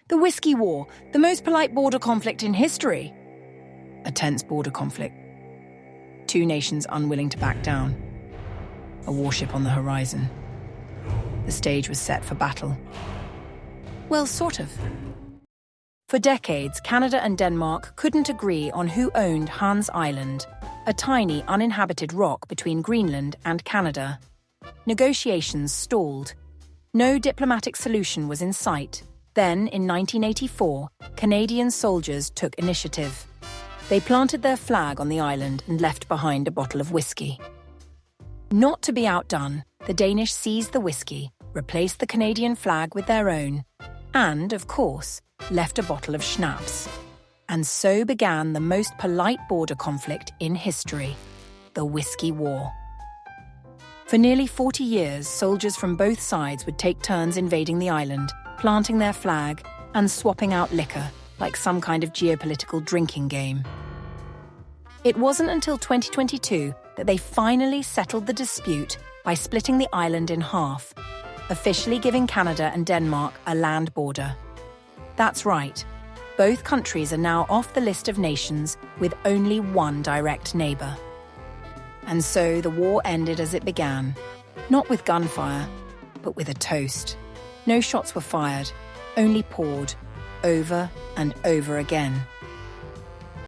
The Whisky War, the most polite border conflict in history. A tense border conflict. Two nations unwilling to back down. A warship on the horizon. The stage was set for battle. Well, sort of. For decades, Canada and Denmark couldn't agree on who owned Hans Island, a tiny uninhabited rock between Greenland and Canada. Negotiations stalled. No diplomatic solution was in sight. Then, in 1984, Canadian soldiers took initiative. They planted their flag on the island and left behind a bottle of whiskey. Not to be outdone, the Danish seized the whiskey, replaced the Canadian flag with their own, and, of course, left a bottle of schnapps. And so began the most polite border conflict in history, the Whisky War. For nearly 40 years, soldiers from both sides would take turns invading the island, planting their flag and swapping out liquor, like some kind of geopolitical drinking game. It wasn't until 2022 that they finally settled the dispute by splitting the island in half, officially giving Canada and Denmark a land border. That's right, both countries are now off the list of nations with only one direct neighbour. And so the war ended as it began, not with gunfire, but with a toast. No shots were fired, only poured, over and over again.